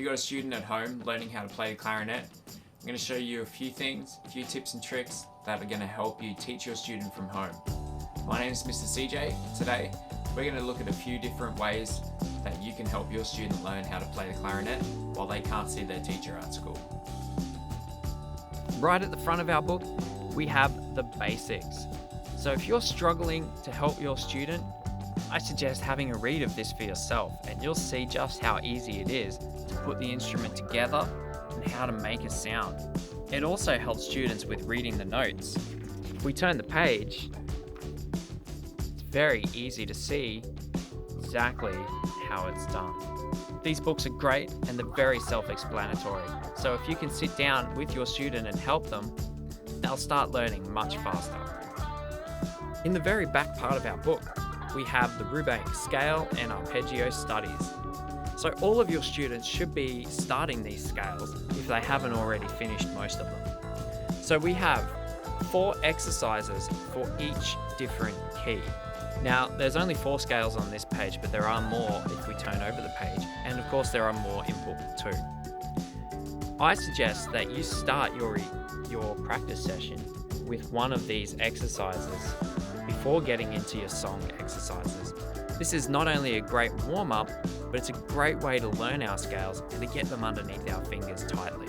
you've got a student at home learning how to play the clarinet, I'm going to show you a few things, a few tips and tricks that are going to help you teach your student from home. My name is Mr. CJ. Today, we're going to look at a few different ways that you can help your student learn how to play the clarinet while they can't see their teacher at school. Right at the front of our book, we have the basics. So if you're struggling to help your student, I suggest having a read of this for yourself, and you'll see just how easy it is to put the instrument together and how to make a sound. It also helps students with reading the notes. If we turn the page, it's very easy to see exactly how it's done. These books are great and they're very self-explanatory. So if you can sit down with your student and help them, they'll start learning much faster. In the very back part of our book, we have the rubato scale and arpeggio studies. So all of your students should be starting these scales if they haven't already finished most of them. So we have 4 exercises for each different key. Now, there's only 4 scales on this page, but there are more if we turn over the page, and of course there are more in book 2. I suggest that you start your practice session with one of these exercises before getting into your song exercises. This is not only a great warm-up, but it's a great way to learn our scales and to get them underneath our fingers tightly.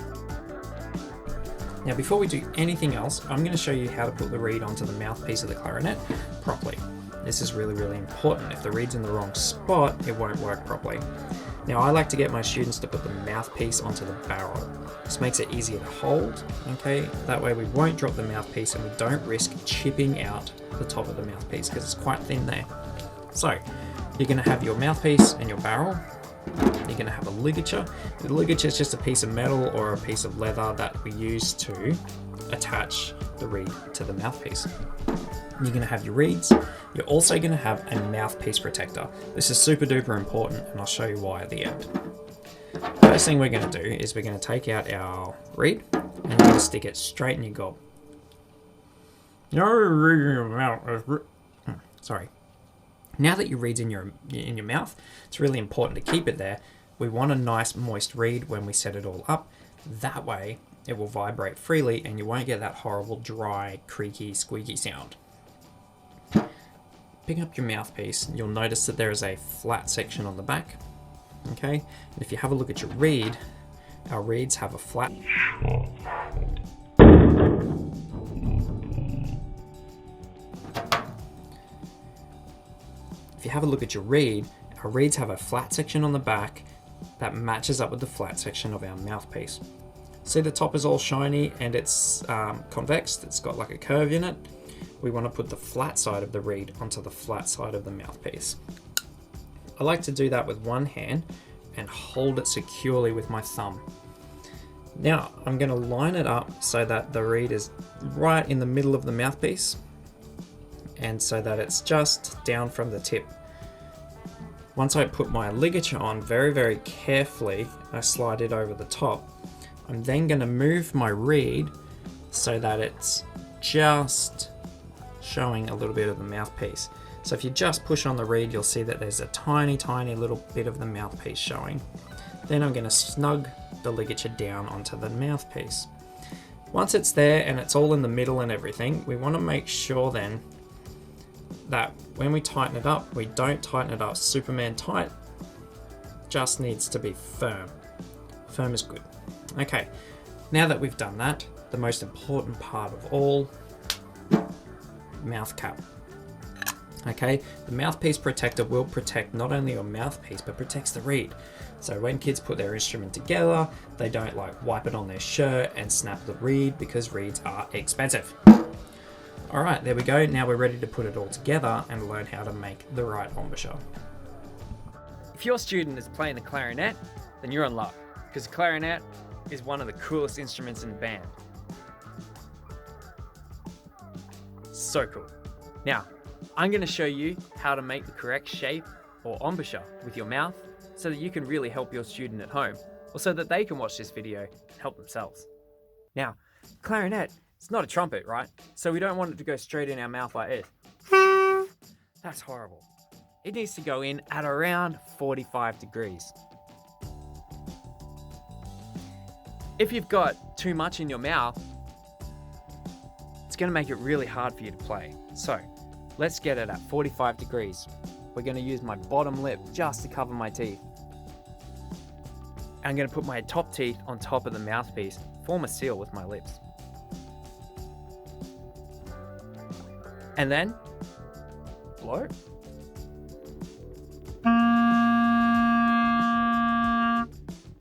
Now, before we do anything else, I'm going to show you how to put the reed onto the mouthpiece of the clarinet properly. This is really, really important. If the reed's in the wrong spot, it won't work properly. Now, I like to get my students to put the mouthpiece onto the barrel. This makes it easier to hold, okay? That way we won't drop the mouthpiece and we don't risk chipping out the top of the mouthpiece because it's quite thin there. So, you're going to have your mouthpiece and your barrel. You're going to have a ligature. The ligature is just a piece of metal or a piece of leather that we use to attach the reed to the mouthpiece. You're going to have your reeds. You're also going to have a mouthpiece protector. This is super duper important, and I'll show you why at the end. First thing we're going to do is we're going to take out our reed and we're going to stick it straight in your gob. Sorry. Now that your reed's in your mouth, it's really important to keep it there. We want a nice moist reed when we set it all up. That way it will vibrate freely and you won't get that horrible dry, creaky, squeaky sound. Picking up your mouthpiece, you'll notice that there is a flat section on the back. Okay, and if you have a look at your reed, our reeds have a flat. If you have a look at your reed, our reeds have a flat section on the back that matches up with the flat section of our mouthpiece. See, the top is all shiny and it's convex, it's got like a curve in it. We want to put the flat side of the reed onto the flat side of the mouthpiece. I like to do that with one hand and hold it securely with my thumb. Now I'm going to line it up so that the reed is right in the middle of the mouthpiece and so that it's just down from the tip. Once I put my ligature on very, very carefully, I slide it over the top. I'm then going to move my reed so that it's just showing a little bit of the mouthpiece. So if you just push on the reed, you'll see that there's a tiny, tiny little bit of the mouthpiece showing. Then I'm going to snug the ligature down onto the mouthpiece. Once it's there and it's all in the middle and everything, we want to make sure then that when we tighten it up, we don't tighten it up Superman tight, just needs to be firm. Firm is good. Okay, now that we've done that, the most important part of all, mouth cap. Okay, the mouthpiece protector will protect not only your mouthpiece, but protects the reed. So when kids put their instrument together, they don't like wipe it on their shirt and snap the reed because reeds are expensive. All right, there we go. Now we're ready to put it all together and learn how to make the right embouchure. If your student is playing the clarinet, then you're in luck, because the clarinet is one of the coolest instruments in the band. So cool. Now, I'm going to show you how to make the correct shape or embouchure with your mouth so that you can really help your student at home, or so that they can watch this video and help themselves. Now, clarinet, it's not a trumpet, right? So we don't want it to go straight in our mouth like this. That's horrible. It needs to go in at around 45 degrees. if you've got too much in your mouth, it's going to make it really hard for you to play. So let's get it at 45 degrees. We're going to use my bottom lip just to cover my teeth. I'm going to put my top teeth on top of the mouthpiece, form a seal with my lips. And then blow.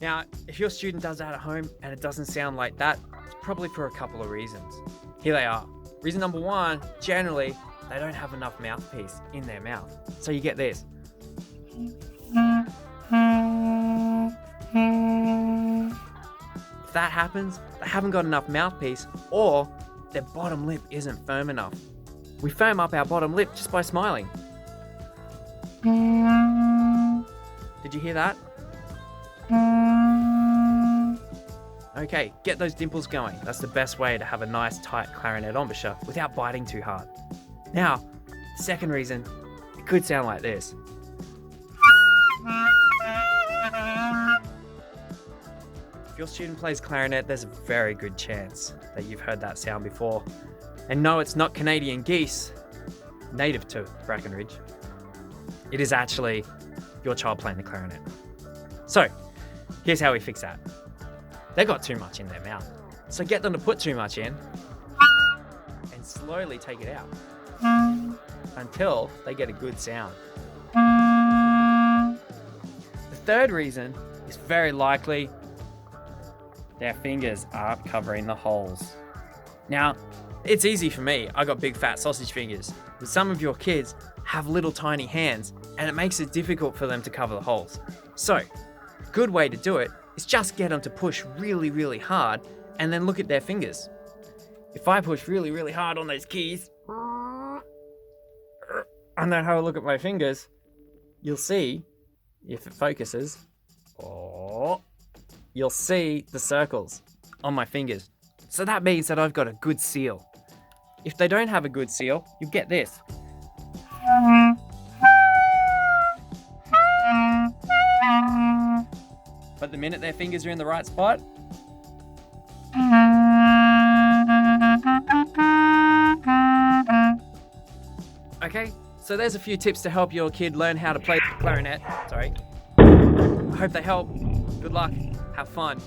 Now, if your student does that at home and it doesn't sound like that, it's probably for a couple of reasons. Here they are. Reason number one, generally, they don't have enough mouthpiece in their mouth. So you get this. If that happens, they haven't got enough mouthpiece, or their bottom lip isn't firm enough. We firm up our bottom lip just by smiling. Did you hear that? Okay, get those dimples going. That's the best way to have a nice tight clarinet embouchure without biting too hard. Now, the second reason, it could sound like this. If your student plays clarinet, there's a very good chance that you've heard that sound before. And no, it's not Canadian geese, native to Brackenridge. It is actually your child playing the clarinet. So, here's how we fix that. They got too much in their mouth. So get them to put too much in and slowly take it out until they get a good sound. The third reason is very likely their fingers aren't covering the holes. Now, it's easy for me. I got big fat sausage fingers. But some of your kids have little tiny hands and it makes it difficult for them to cover the holes. So, a good way to do it is just get them to push really, really hard and then look at their fingers. If I push really, really hard on those keys and then have a look at my fingers, you'll see, if it focuses, you'll see the circles on my fingers. So that means that I've got a good seal. If they don't have a good seal, you get this. But the minute their fingers are in the right spot, okay, so there's a few tips to help your kid learn how to play the clarinet. Sorry. I hope they help. Good luck. Have fun.